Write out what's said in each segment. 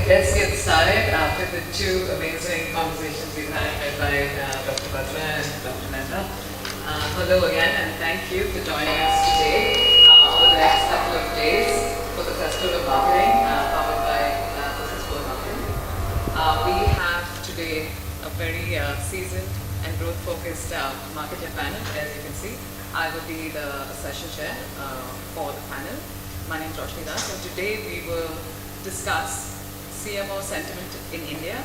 let's get started after the two amazing conversations we've had by Dr. Batra and Dr. Mehta. Hello again, and thank you for joining us today over the next couple of days for the Festival of Marketing, powered by Business World Marketing. We have today a very seasoned and growth-focused marketing panel, as you can see. I will be the session chair for the panel. My name is Roshni, and today we will discuss CMO sentiment in India,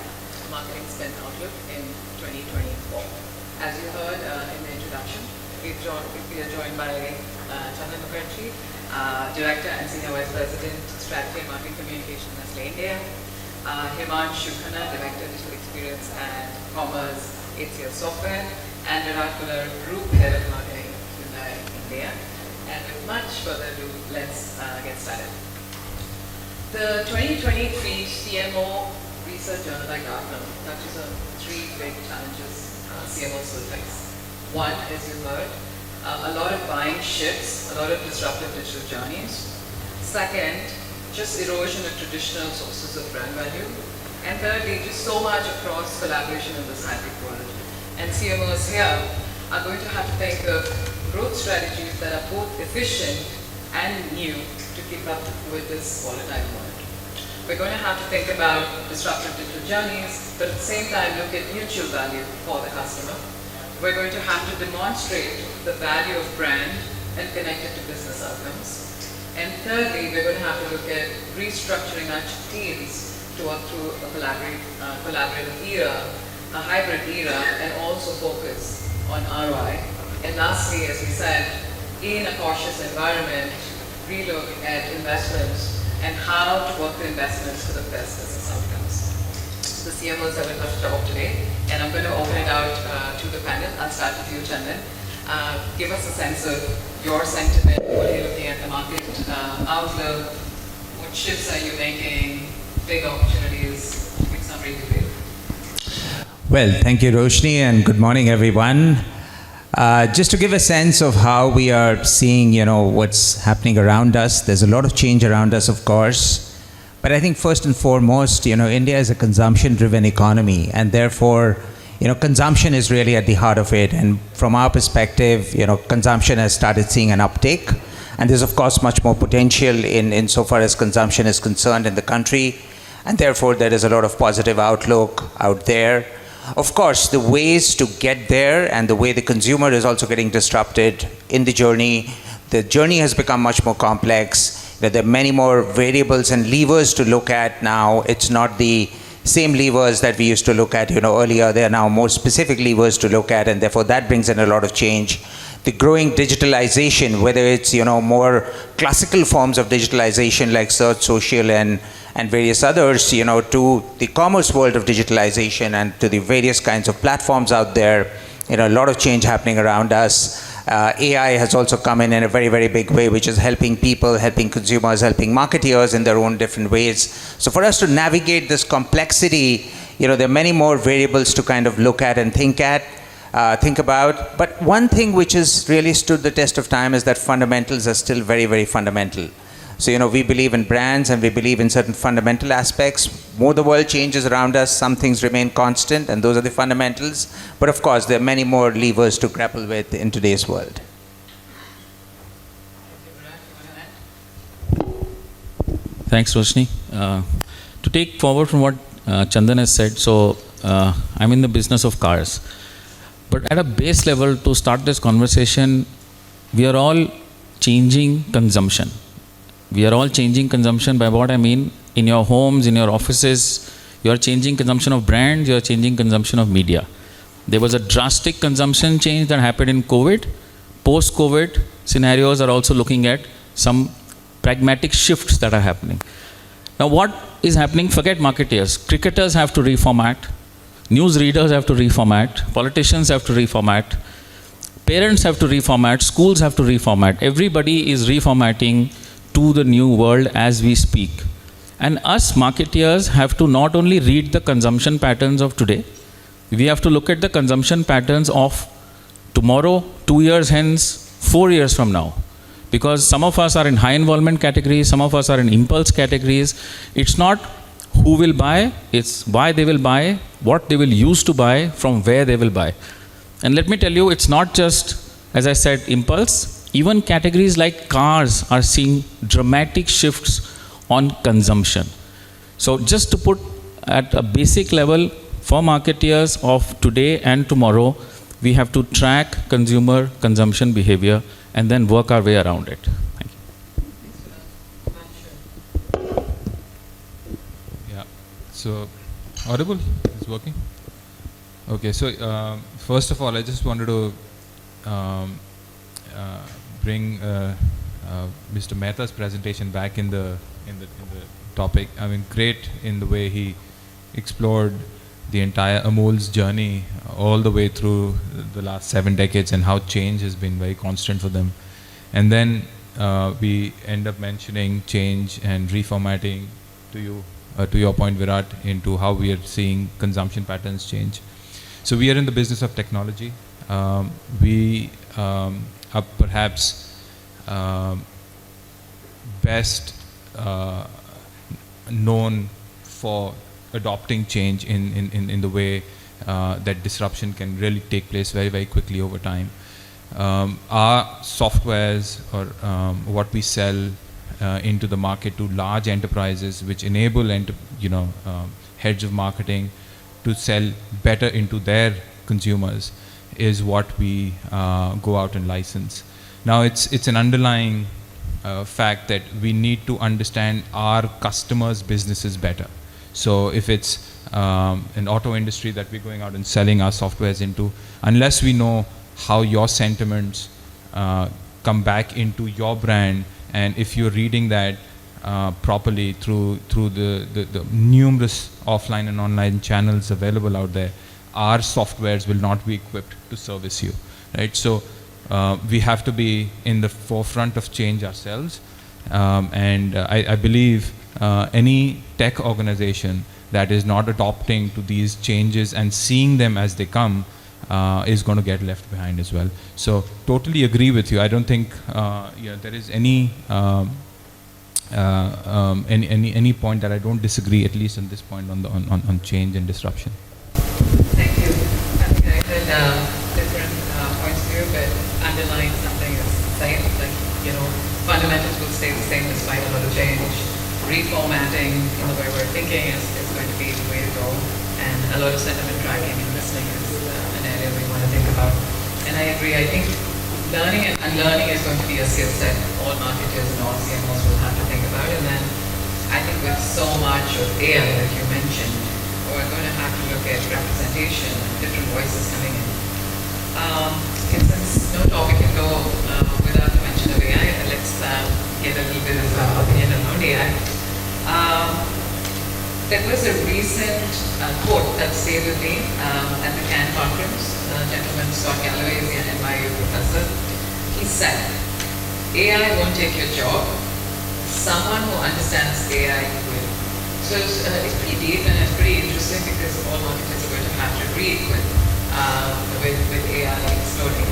marketing spend outlook in 2024. As you heard in the introduction, we are joined by Chandan, Mukherji, Director and Senior Vice President, Strategy and Marketing Communication, Nestle India, Himanshu, Khanna, Director, Digital Experience and Commerce, HCL Software, and Virat, Khullar, Group Head of Marketing, Hyundai, India. And with much further ado, let's get started. The 2023 CMO Research Journal by Gartner touches on three big challenges CMOs will face. One, as you heard, a lot of buying shifts, a lot of disruptive digital journeys. Second, just erosion of traditional sources of brand value. And thirdly, just so much across collaboration in this hybrid world. And CMOs here are going to have to think of growth strategies that are both efficient and new to keep up with this volatile world. We're going to have to think about disruptive digital journeys, but at the same time look at mutual value for the customer. We're going to have to demonstrate the value of brand and connect it to business outcomes. And thirdly, we're going to have to look at restructuring our teams to work through a collaborative era, a hybrid era, and also focus on ROI. And lastly, as we said, in a cautious environment, relook at investments and how to work the investments for the best business outcomes. The CMOs have been to talk today, and I'm going to open it out to the panel. I'll start with you, Chandan. Give us a sense of your sentiment. What are you looking at the market outlook? What shifts are you making? Big opportunities. Give some review. Well, thank you, Roshni, and good morning, everyone. Just to give a sense of how we are seeing, what's happening around us. There's a lot of change around us, of course. But I think first and foremost, India is a consumption-driven economy, and therefore, consumption is really at the heart of it. And from our perspective, consumption has started seeing an uptake. And there's, of course, much more potential in so far as consumption is concerned in the country. And therefore, there is a lot of positive outlook out there. Of course, the ways to get there and the way the consumer is also getting disrupted in the journey has become much more complex. There are many more variables and levers to look at now. It's not the same levers that we used to look at earlier. There are now more specific levers to look at, and therefore that brings in a lot of change. The growing digitalization, whether it's more classical forms of digitalization like search, social, and various others, to the commerce world of digitalization and to the various kinds of platforms out there, a lot of change happening around us. AI has also come in a very, very big way, which is helping people, helping consumers, helping marketeers in their own different ways. So for us to navigate this complexity, there are many more variables to kind of look at and think about. But one thing which has really stood the test of time is that fundamentals are still very, very fundamental. So, we believe in brands and we believe in certain fundamental aspects. More the world changes around us, some things remain constant, and those are the fundamentals. But of course, there are many more levers to grapple with in today's world. Thanks, Roshni. To take forward from what Chandan has said, so I'm in the business of cars. But at a base level, to start this conversation, we are all changing consumption. We are all changing consumption. By what I mean, in your homes, in your offices, you are changing consumption of brands, you are changing consumption of media. There was a drastic consumption change that happened in COVID. Post-COVID scenarios are also looking at some pragmatic shifts that are happening. Now what is happening? Forget marketeers. Cricketers have to reformat. News readers have to reformat. Politicians have to reformat. Parents have to reformat. Schools have to reformat. Everybody is reformatting to the new world as we speak. And us marketeers have to not only read the consumption patterns of today, we have to look at the consumption patterns of tomorrow, 2 years hence, 4 years from now. Because some of us are in high involvement categories, some of us are in impulse categories. It's not who will buy, it's why they will buy, what they will use to buy, from where they will buy. And let me tell you, it's not just, as I said, impulse. Even categories like cars are seeing dramatic shifts on consumption. So just to put at a basic level, for marketeers of today and tomorrow, we have to track consumer consumption behavior and then work our way around it. Thank you. Yeah. So, audible? It's working? Okay. So, first of all, I just wanted to bring Mr. Mehta's presentation back in the topic. I mean, great in the way he explored the entire Amul's journey all the way through the last 7 decades and how change has been very constant for them. And then we end up mentioning change and reformatting to your point, Virat, into how we are seeing consumption patterns change. So we are in the business of technology. We are perhaps best known for adopting change in the way that disruption can really take place very, very quickly over time. Our softwares or what we sell into the market to large enterprises, which enable heads of marketing to sell better into their consumers, is what we go out and license. Now it's an underlying fact that we need to understand our customers' businesses better. So if it's an auto industry that we're going out and selling our softwares into, unless we know how your sentiments come back into your brand, and if you're reading that properly through the numerous offline and online channels available out there, our softwares will not be equipped to service you, right? So we have to be in the forefront of change ourselves, and I believe any tech organization that is not adopting to these changes and seeing them as they come is going to get left behind as well. So totally agree with you. I don't think there is any point that I don't disagree, at least on this point, on change and disruption. Thank you. I think I heard different points of view, but underlying something is the same. Like, fundamentals will stay the same despite a lot of change. Reformatting in the way we're thinking is going to be the way to go, and a lot of sentiment tracking and listening is an area we want to think about. And I agree. I think learning and unlearning is going to be a skill set all marketers and all CMOs will have to think about. And then I think with so much of AI that you mentioned, we're going to have to look at representation and different voices coming in. And since no topic can go without the mention of AI, let's get a little bit of opinion around AI. There was a recent quote that stayed with me at the Cannes conference. Gentleman Scott Galloway is an NYU professor. He said, AI won't take your job. Someone who understands AI will. So it's pretty deep and it's pretty interesting because all marketers are going to have to re-equip with AI exploding.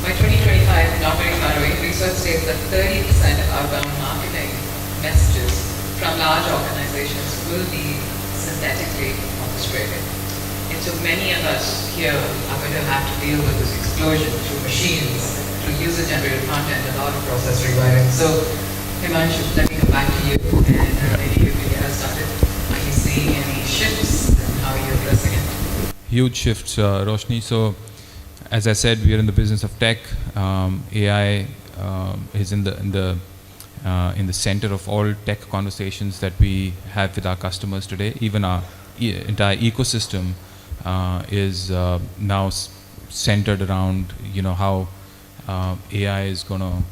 By 2025, not very far away, research states that 30% of outbound marketing messages from large organizations will be synthetically orchestrated. And so many of us here are going to have to deal with this explosion through machines, through user-generated content, a lot of process rewiring. So, Himanshu, let me come back to you, and maybe you can get us started. Are you seeing any shifts, and how are you addressing it? Huge shifts, Roshni. So, as I said, we are in the business of tech. AI is in the center of all tech conversations that we have with our customers today. Even our entire ecosystem is now centered around how AI is going to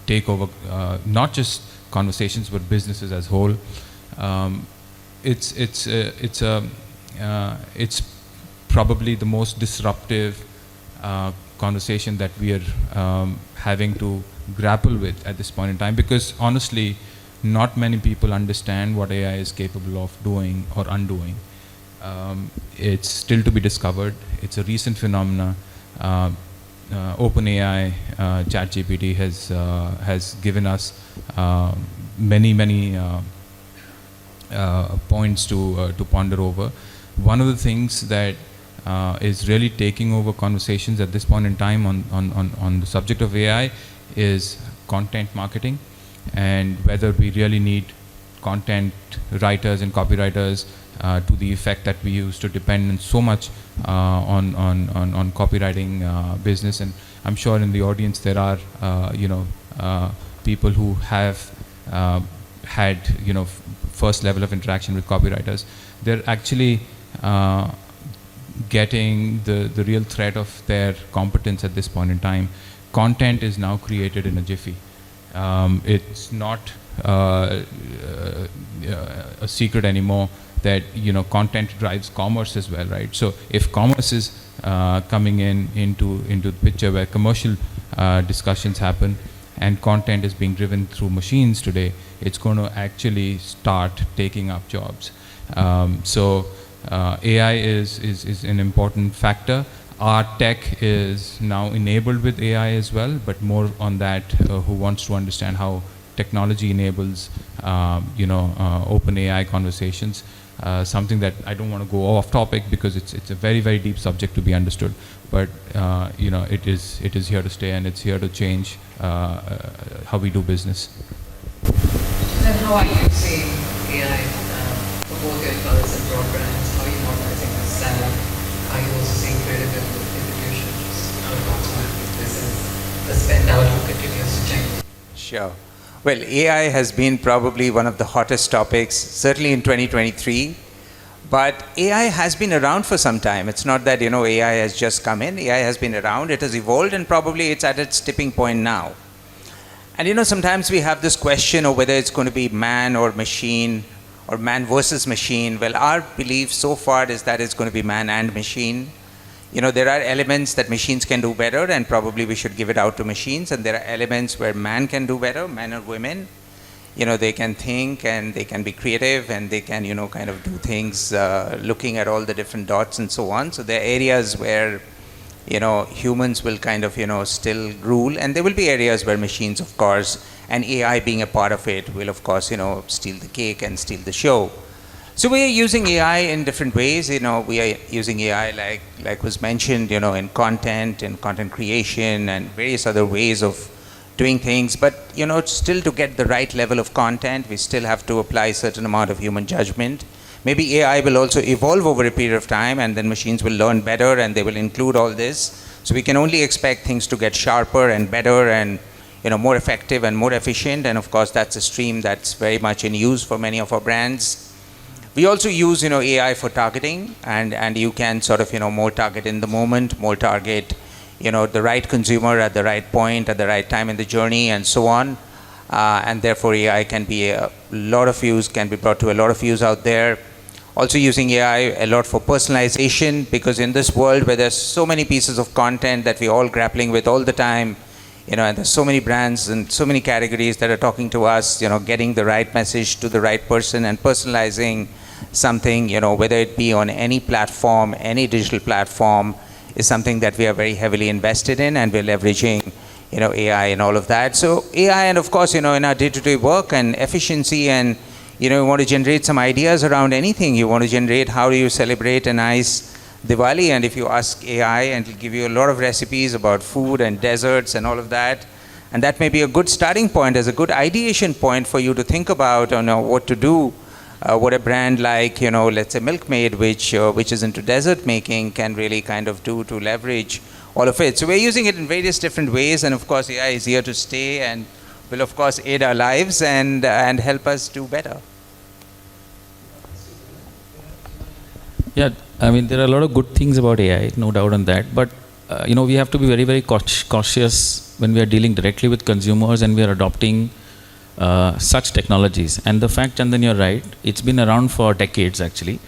take over not just conversations but businesses as whole. It's probably the most disruptive conversation that we are having to grapple with at this point in time, because honestly not many people understand what AI is capable of doing or undoing. It's still to be discovered. It's a recent phenomena. OpenAI, ChatGPT has given us many points to ponder over. One of the things that is really taking over conversations at this point in time on the subject of AI is content marketing, and whether we really need content writers and copywriters to the effect that we used to depend on so much on copywriting business. And I'm sure in the audience there are people who have had first level of interaction with copywriters. They're actually getting the real threat of their competence at this point in time. Content is now created in a jiffy. It's not a secret anymore that content drives commerce as well, right? So if commerce is coming into the picture where commercial discussions happen and content is being driven through machines today, it's going to actually start taking up jobs. So AI is an important factor. Our tech is now enabled with AI as well, but more on that, who wants to understand how technology enables open AI conversations. Something that I don't want to go off topic because it's a very, very deep subject to be understood, but it is here to stay, and it's here to change how we do business. Then how are you seeing AI for both your colors and broad brands? How are you modernizing the staff? Are you also seeing critical institutions? This is the spend outlook continues to change. Sure. Well, AI has been probably one of the hottest topics, certainly in 2023. But AI has been around for some time. It's not that, AI has just come in. AI has been around, it has evolved, and probably it's at its tipping point now. And sometimes we have this question of whether it's going to be man or machine, or man versus machine. Well, our belief so far is that it's going to be man and machine. There are elements that machines can do better, and probably we should give it out to machines. And there are elements where man can do better, men or women. They can think, and they can be creative, and they can, kind of do things looking at all the different dots and so on. So there are areas where, humans will kind of, still rule. And there will be areas where machines, of course, and AI being a part of it, will, of course, steal the cake and steal the show. So we are using AI in different ways. We are using AI like was mentioned, in content creation and various other ways of doing things. But, still to get the right level of content, we still have to apply a certain amount of human judgment. Maybe AI will also evolve over a period of time, and then machines will learn better, and they will include all this. So we can only expect things to get sharper and better and, more effective and more efficient. And of course, that's a stream that's very much in use for many of our brands. We also use, AI for targeting, and you can sort of, more target in the moment, more target, the right consumer at the right point, at the right time in the journey, and so on. And therefore, AI can be can be brought to a lot of use out there. Also using AI a lot for personalization, because in this world where there's so many pieces of content that we're all grappling with all the time, and there's so many brands and so many categories that are talking to us, getting the right message to the right person and personalizing something, whether it be on any platform, any digital platform, is something that we are very heavily invested in, and we're leveraging, AI and all of that. So AI, and of course, in our day-to-day work and efficiency, and, you want to generate some ideas around anything. You want to generate, how do you celebrate a nice Diwali? And if you ask AI, and it'll give you a lot of recipes about food and desserts and all of that. And that may be a good starting point, as a good ideation point for you to think about, what to do. What a brand like, let's say Milkmaid, which is into dessert making, can really kind of do to leverage all of it. So we're using it in various different ways, and of course AI is here to stay and will of course aid our lives and help us do better. Yeah, I mean, there are a lot of good things about AI, no doubt on that. But, we have to be very, very cautious when we are dealing directly with consumers and we are adopting such technologies. And the fact, Chandan, you're right, it's been around for decades actually.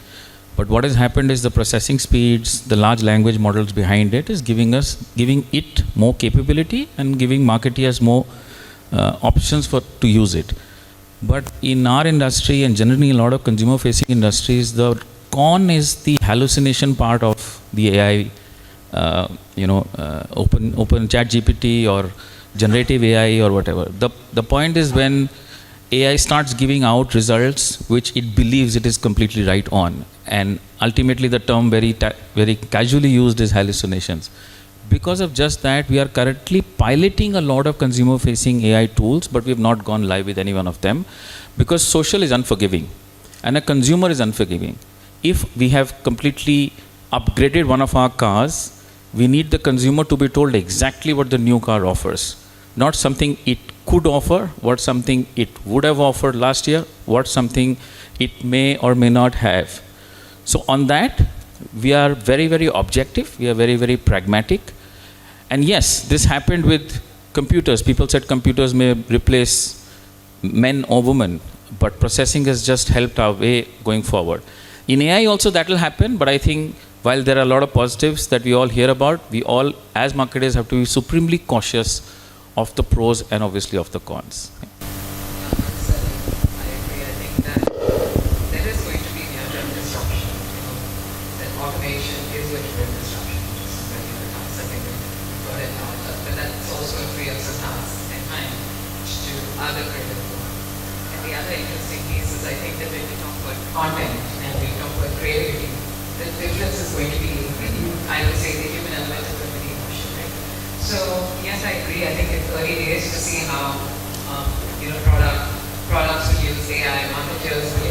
But what has happened is the processing speeds, the large language models behind it is giving it more capability and giving marketeers more options to use it. But in our industry, and generally in a lot of consumer facing industries, the con is the hallucination part of the AI, open chat GPT or generative AI or whatever. The point is, when AI starts giving out results which it believes it is completely right on. And ultimately the term very casually used is hallucinations. Because of just that, we are currently piloting a lot of consumer-facing AI tools, but we have not gone live with any one of them because social is unforgiving and a consumer is unforgiving. If we have completely upgraded one of our cars, we need the consumer to be told exactly what the new car offers, not something it could offer, what something it would have offered last year, what something it may or may not have. So on that, we are very, very objective, we are very, very pragmatic. And yes, this happened with computers. People said computers may replace men or women, but processing has just helped our way going forward. In AI also that will happen, but I think while there are a lot of positives that we all hear about, we all as marketers have to be supremely cautious of the pros and obviously of the cons. I agree. I think that there is going to be near-term disruption. That automation is going to bring disruption. Just something we got it now. But that's also going to free up some tasks and time to other creative work. And the other interesting piece is I think that when we talk about content and we talk about creativity, the difference is going to be, I would say, the human element is going to be emotion, right? So yes, I agree. I think it's early days to see how products will use AI, marketers will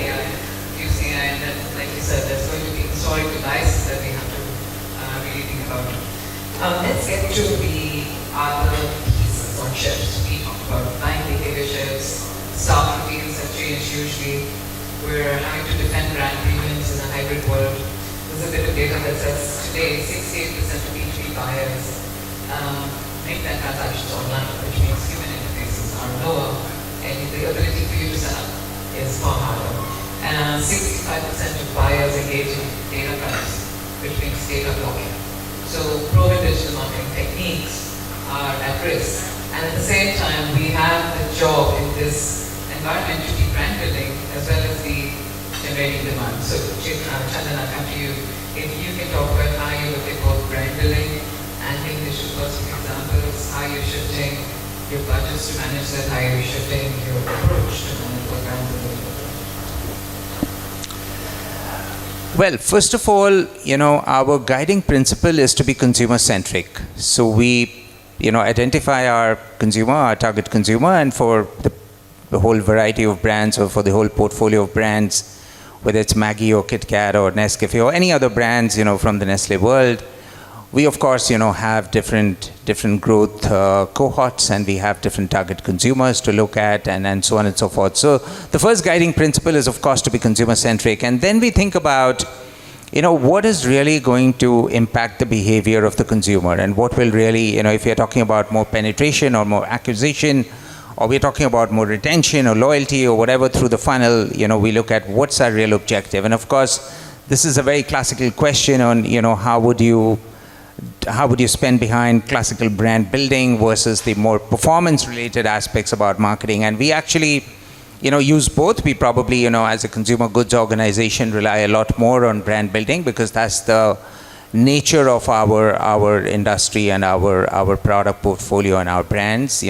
use AI, and then, like you said, there's going to be historic devices that we have to really think about. Let's get to the other pieces on shifts. We talked about buying behavior shifts, staff routines have changed hugely. We're having to defend brand premiums in a hybrid world. There's a bit of data that says today 68% of B2B buyers make their transactions online, which means human interfaces are lower and the ability for you to set up is far harder. And 65% of buyers engage in data privacy, which means data blocking. So proven digital marketing techniques are at risk. And at the same time, we have the job in this environment to be brand building as well as the generating demand. So Chandan, I'll come to you. If you can talk about how you look at both brand building and think digital first examples, how you're shifting your budgets to manage that, how you're shifting your approach to manage what brand building. Well, first of all, our guiding principle is to be consumer-centric. So we, identify our consumer, our target consumer, and for the whole variety of brands or for the whole portfolio of brands, whether it's Maggi or Kit Kat or Nescafe or any other brands, from the Nestle world, we of course, have different growth cohorts, and we have different target consumers to look at, and so on and so forth. So the first guiding principle is of course to be consumer-centric, and then we think about, what is really going to impact the behavior of the consumer, and what will really, if you're talking about more penetration or more acquisition, or we're talking about more retention or loyalty or whatever through the funnel, we look at what's our real objective. And of course, this is a very classical question on, how would you spend behind classical brand building versus the more performance-related aspects about marketing. And we actually, use both. We probably, as a consumer goods organization, rely a lot more on brand building because that's the nature of our industry and our product portfolio and our brands.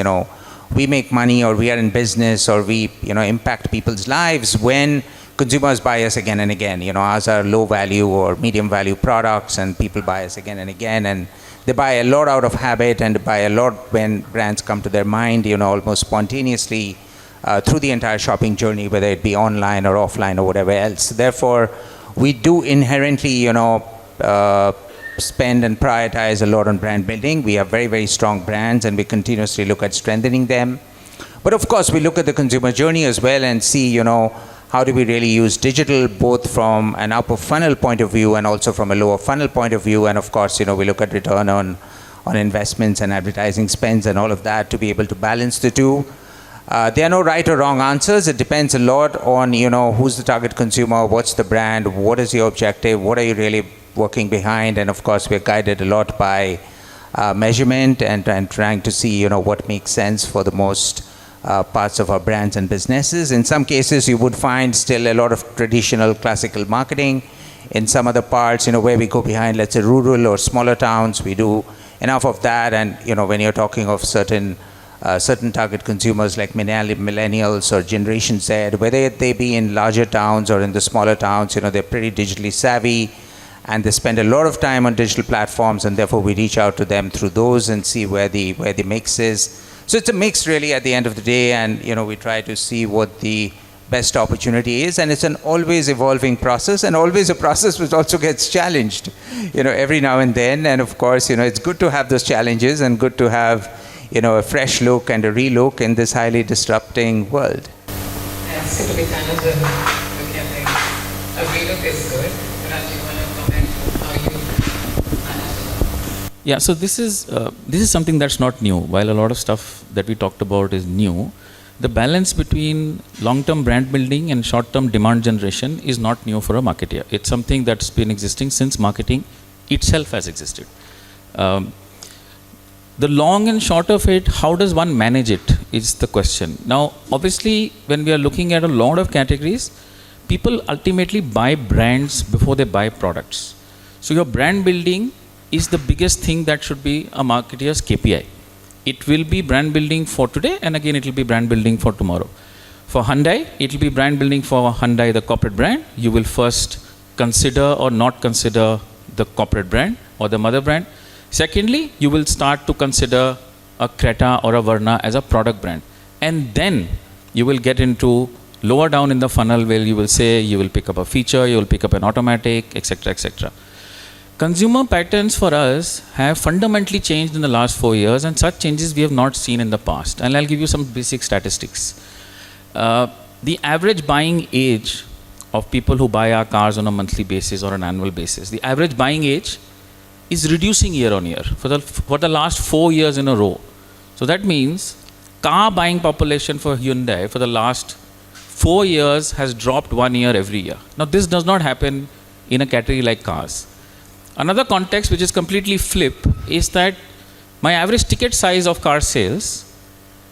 We make money, or we are in business, or we, impact people's lives when consumers buy us again and again. Ours are low value or medium value products, and people buy us again and again, and they buy a lot out of habit, and buy a lot when brands come to their mind, almost spontaneously through the entire shopping journey, whether it be online or offline or whatever else. Therefore, we do inherently, spend and prioritize a lot on brand building. We have very, very strong brands, and we continuously look at strengthening them. But of course, we look at the consumer journey as well and see, how do we really use digital, both from an upper funnel point of view and also from a lower funnel point of view. And of course, we look at return on investments and advertising spends and all of that to be able to balance the two. There are no right or wrong answers. It depends a lot on, who's the target consumer, what's the brand, what is your objective, what are you really working behind. And of course, we're guided a lot by measurement and trying to see, what makes sense for the most parts of our brands and businesses. In some cases, you would find still a lot of traditional classical marketing. In some other parts, where we go behind, let's say rural or smaller towns, we do enough of that. And, when you're talking of certain certain target consumers like millennials or Generation Z, whether they be in larger towns or in the smaller towns, they're pretty digitally savvy and they spend a lot of time on digital platforms, and therefore we reach out to them through those and see where the mix is. So it's a mix really at the end of the day, and we try to see what the best opportunity is, and it's an always evolving process, and always a process which also gets challenged, every now and then. And of course, it's good to have those challenges and good to have, a fresh look and a relook in this highly disrupting world. Yeah, it's good to be challenged and looking at things. A relook is good. Virat, do you want to comment how you manage it? Yeah, so this is something that's not new. While a lot of stuff that we talked about is new, the balance between long-term brand building and short-term demand generation is not new for a marketer. It's something that's been existing since marketing itself has existed. The long and short of it, how does one manage it, is the question. Now, obviously, when we are looking at a lot of categories, people ultimately buy brands before they buy products. So your brand building is the biggest thing that should be a marketer's KPI. It will be brand building for today, and again, it will be brand building for tomorrow. For Hyundai, it will be brand building for Hyundai, the corporate brand. You will first consider or not consider the corporate brand or the mother brand. Secondly, you will start to consider a Creta or a Verna as a product brand. And then you will get into lower down in the funnel where you will say you will pick up a feature, you will pick up an automatic, etc., etc. Consumer patterns for us have fundamentally changed in the last 4 years, and such changes we have not seen in the past. And I'll give you some basic statistics. The average buying age of people who buy our cars on a monthly basis or an annual basis, the average buying age is reducing year on year for the last 4 years in a row. So that means car buying population for Hyundai for the last 4 years has dropped 1 year every year. Now this does not happen in a category like cars. Another context which is completely flip is that my average ticket size of car sales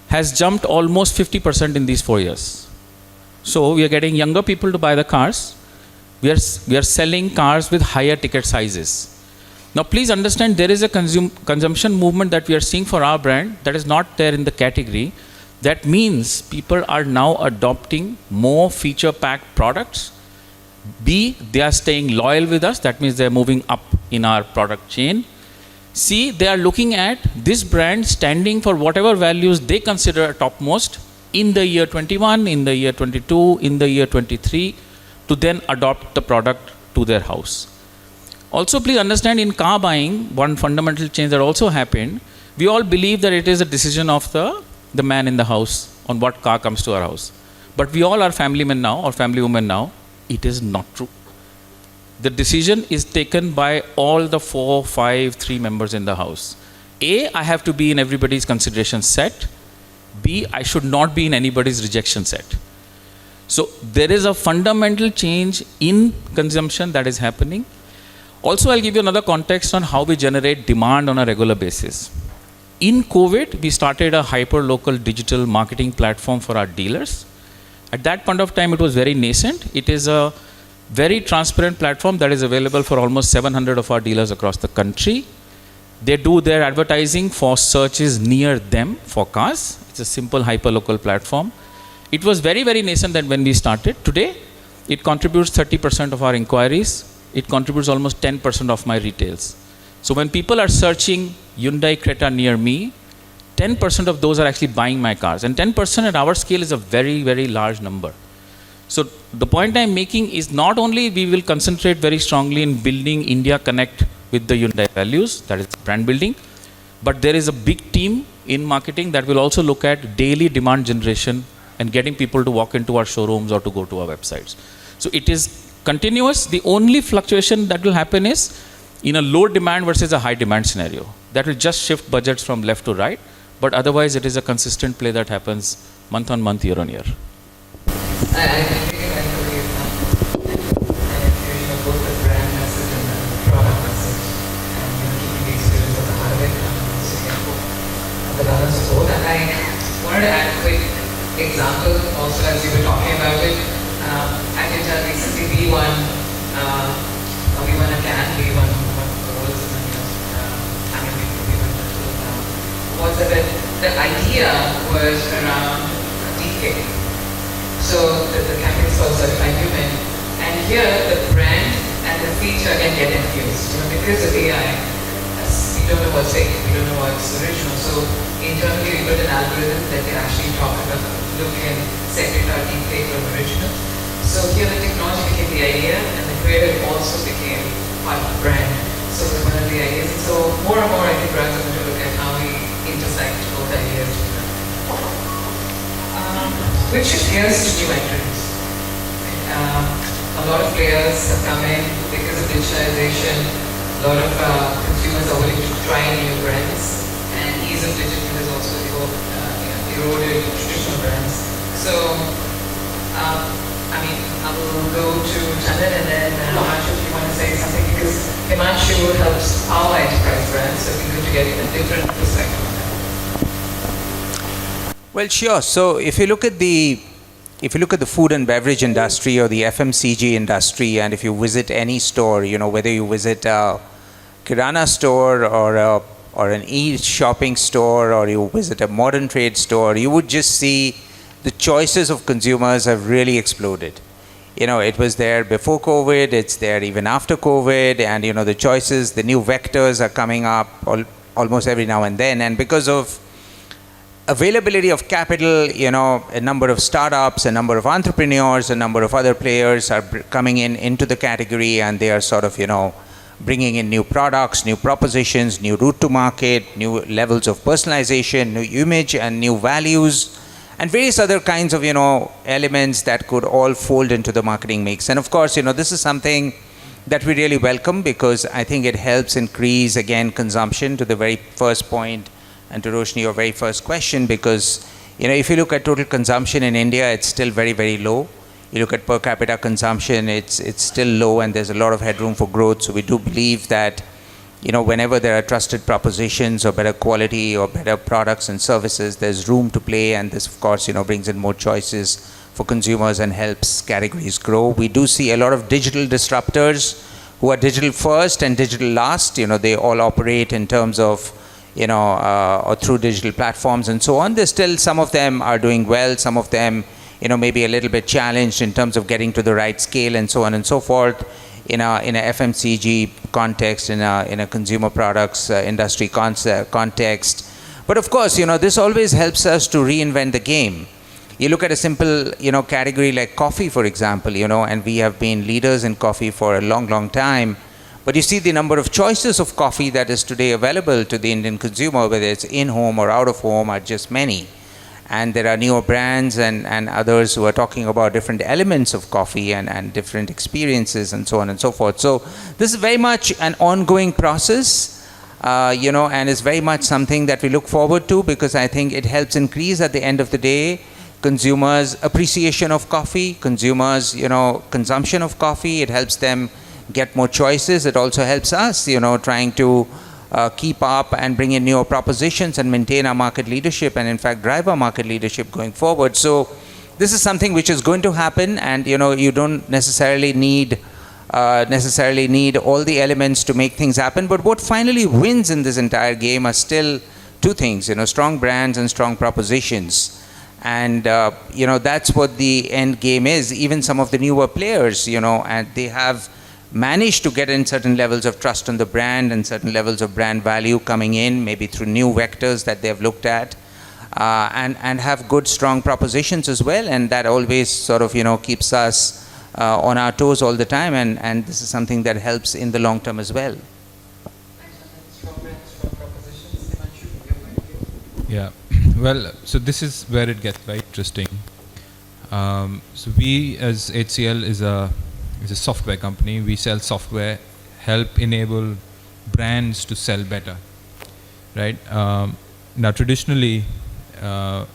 has jumped almost 50% in these 4 years. So we are getting younger people to buy the cars. We are selling cars with higher ticket sizes. Now please understand, there is a consumption movement that we are seeing for our brand that is not there in the category. That means people are now adopting more feature-packed products. B, they are staying loyal with us. That means they are moving up in our product chain. C, they are looking at this brand standing for whatever values they consider topmost in the year 21, in the year 22, in the year 23, to then adopt the product to their house. Also, please understand, in car buying, one fundamental change that also happened, we all believe that it is a decision of the man in the house on what car comes to our house. But we all are family men now or family women now. It is not true. The decision is taken by all the 4, 5, 3 members in the house. A, I have to be in everybody's consideration set. B, I should not be in anybody's rejection set. So there is a fundamental change in consumption that is happening. Also, I'll give you another context on how we generate demand on a regular basis. In COVID, we started a hyper-local digital marketing platform for our dealers. At that point of time, it was very nascent. It is a very transparent platform that is available for almost 700 of our dealers across the country. They do their advertising for searches near them for cars. It's a simple hyper-local platform. It was very, very nascent that when we started. Today, it contributes 30% of our inquiries. It contributes almost 10% of my retails. So when people are searching Hyundai Creta near me, 10% of those are actually buying my cars. And 10% at our scale is a very, very large number. So the point I'm making is not only we will concentrate very strongly in building India Connect with the Hyundai values, that is brand building, but there is a big team in marketing that will also look at daily demand generation and getting people to walk into our showrooms or to go to our websites. So it is continuous. The only fluctuation that will happen is in a low demand versus a high demand scenario. That will just shift budgets from left to right, but otherwise it is a consistent play that happens month on month, year on year. I really like the way you and both the brand message and the product message, and keeping the experience at the heart of it, so you can put the balance of both. And I wanted to add a quick example also as you were talking about it. I can tell recently we won a can, we won goals, and we won awards at it. the idea was around DK. So the campaign is called Certified Human. And here the brand and the feature can get infused. Because of AI, we don't know what's fake, we don't know what's original. So internally we built an algorithm that can actually look and separate our deepfake from original. So here the technology became the idea and the creative also became part of the brand. So it was one of the ideas. And so more and more I think brands are going to look at how we intersect both ideas. Which shift gears to new entrants. A lot of players have come in because of digitalization. A lot of consumers are willing to try new brands, and ease of digital has also eroded traditional brands. So, I will go to Chandan and then Himanshu if you want to say something, because Himanshu helps our enterprise brands, so it'd be good to get a different perspective on that. Well, sure. So if you look at the food and beverage industry or the FMCG industry, and if you visit any store, whether you visit a Kirana store or an e-shopping store, or you visit a modern trade store, you would just see the choices of consumers have really exploded. It was there before COVID, it's there even after COVID, and the choices, the new vectors are coming up almost every now and then. And because of availability of capital, a number of startups, a number of entrepreneurs, a number of other players are coming into the category, and they are sort of, bringing in new products, new propositions, new route to market, new levels of personalization, new image and new values, and various other kinds of, elements that could all fold into the marketing mix. And of course, this is something that we really welcome, because I think it helps increase, again, consumption, to the very first point. And to Roshni, your very first question, because if you look at total consumption in India, it's still very, very low. You look at per capita consumption, it's still low, and there's a lot of headroom for growth. So we do believe that whenever there are trusted propositions or better quality or better products and services, there's room to play, and this of course brings in more choices for consumers and helps categories grow. We do see a lot of digital disruptors who are digital first and digital last. They all operate in terms of or through digital platforms and so on. There's still, some of them are doing well, some of them, maybe a little bit challenged in terms of getting to the right scale and so on and so forth in a FMCG context, in a consumer products industry context. But of course, this always helps us to reinvent the game. You look at a simple, category like coffee, for example, and we have been leaders in coffee for a long, long time. But you see the number of choices of coffee that is today available to the Indian consumer, whether it's in-home or out-of-home, are just many. And there are newer brands and others who are talking about different elements of coffee and different experiences and so on and so forth. So this is very much an ongoing process, and is very much something that we look forward to, because I think it helps increase, at the end of the day, consumers' appreciation of coffee, consumers' consumption of coffee. It helps them get more choices. It also helps us, trying to keep up and bring in newer propositions and maintain our market leadership, and in fact drive our market leadership going forward. So this is something which is going to happen, and you don't necessarily need all the elements to make things happen. But what finally wins in this entire game are still two things, strong brands and strong propositions. And that's what the end game is. Even some of the newer players, and they have managed to get in certain levels of trust on the brand and certain levels of brand value coming in, maybe through new vectors that they've looked at, and have good, strong propositions as well. And that always sort of, keeps us on our toes all the time. And this is something that helps in the long term as well. Strong brands, strong propositions. Himanshu, from your point of view? Yeah. Well, so this is where it gets very interesting. So we, as HCL, is a software company. We sell software, help enable brands to sell better, right? Now, traditionally, our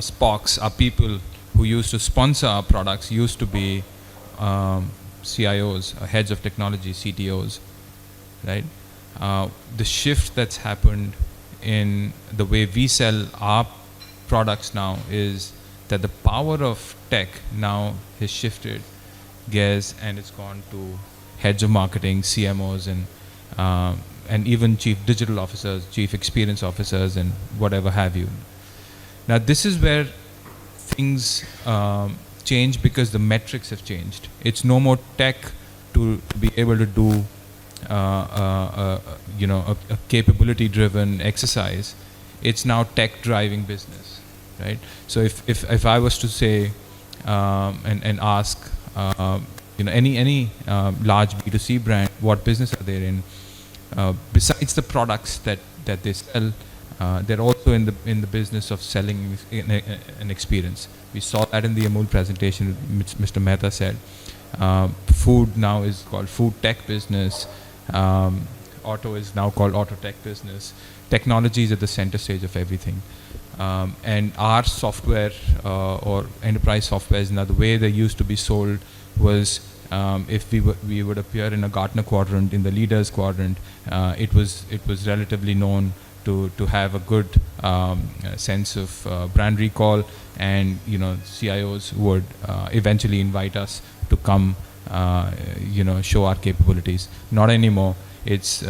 Spocks, our people who used to sponsor our products, used to be CIOs, heads of technology, CTOs, right? The shift that's happened in the way we sell our products now is that the power of tech now has shifted gears, and it's gone to heads of marketing, CMOs, and and even chief digital officers, chief experience officers, and whatever have you. Now this is where things change because the metrics have changed. It's no more tech to be able to do a capability-driven exercise. It's now tech-driving business, right? So if I was to say and ask any large B2C brand, what business are they in? Besides the products that they sell, they're also in the business of selling an experience. We saw that in the Amul presentation, Mr. Mehta said. Food now is called food tech business. Auto is now called auto tech business. Technology is at the center stage of everything. And our software or enterprise software, now the way they used to be sold was if we would appear in a Gartner quadrant, in the leaders quadrant, it was relatively known to have a good sense of brand recall, and CIOs would eventually invite us to come show our capabilities. Not anymore. It's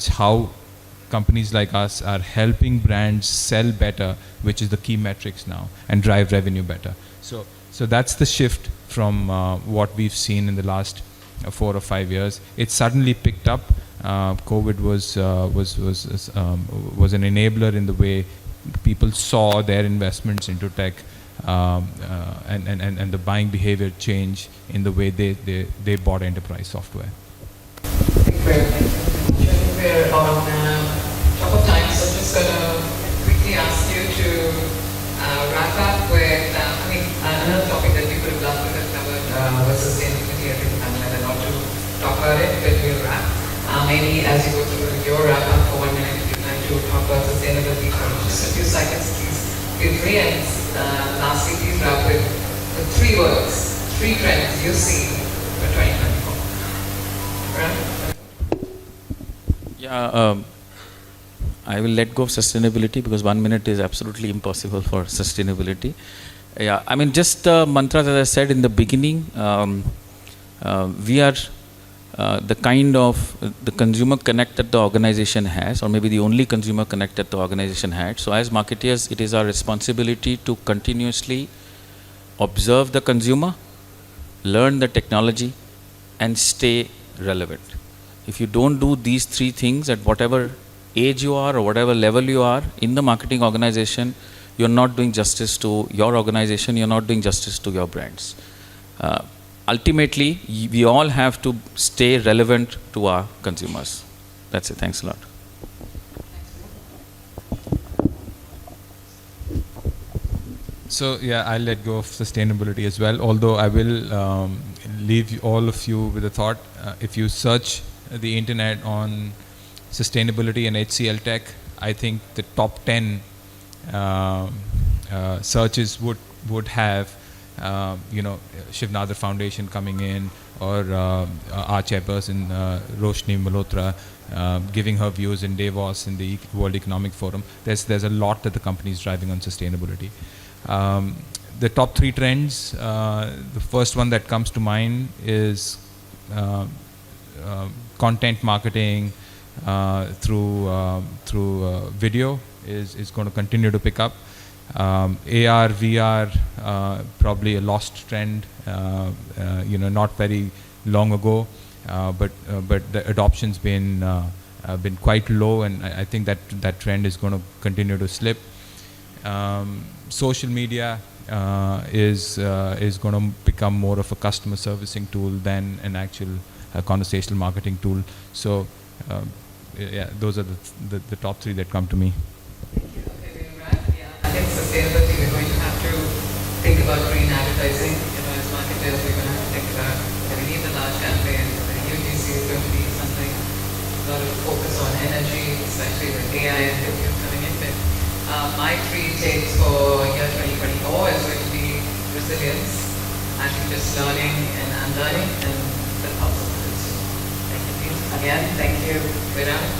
how companies like us are helping brands sell better, which is the key metrics now, and drive revenue better. So that's the shift from what we've seen in the last 4 or 5 years. It suddenly picked up. COVID was an enabler in the way people saw their investments into tech, and the buying behavior change in the way they bought enterprise software. We're on top of time, so I'm just going to quickly ask you to wrap up with, another topic that we could have loved to have covered was sustainability. I think I'm going to not to talk about it, but we'll wrap. Maybe as you go through your wrap up for 1 minute, if you'd like to talk about sustainability for just a few seconds, please feel free. And lastly, please wrap with the 3 words, 3 trends you see for 2024. Right? Yeah, I will let go of sustainability because 1 minute is absolutely impossible for sustainability. Yeah, just the mantra that I said in the beginning, we are the kind of the consumer connect that the organization has, or maybe the only consumer connect that the organization had. So as marketeers, it is our responsibility to continuously observe the consumer, learn the technology, and stay relevant. If you don't do these 3 things at whatever age you are or whatever level you are in the marketing organization, you're not doing justice to your organization, you're not doing justice to your brands. Ultimately, we all have to stay relevant to our consumers. That's it. Thanks a lot. So yeah, I'll let go of sustainability as well, although I will leave all of you with a thought. If you search the internet on sustainability and HCL tech, I think the top 10 searches would have Shivnadar Foundation coming in, or our chairperson Roshni Malhotra giving her views in Davos in the World Economic Forum. There's a lot that the company is driving on sustainability. The top 3 trends, the first one that comes to mind is content marketing through video is going to continue to pick up. AR, VR, probably a lost trend, not very long ago, but the adoption's been quite low, and I think that trend is going to continue to slip. Social media is going to become more of a customer servicing tool than an actual conversational marketing tool. So, yeah, those are the top 3 that come to me. I think sustainability, we're going to have to think about green advertising. As marketers, we're going to have to think about that we need the large campaigns. The UGC is going to be something, a lot of focus on energy, especially with AI and lithium coming in. But my 3 takes for year 2024 is going to be resilience, and just learning and unlearning, and the possibilities. Thank you, team. Again, thank you, Virat.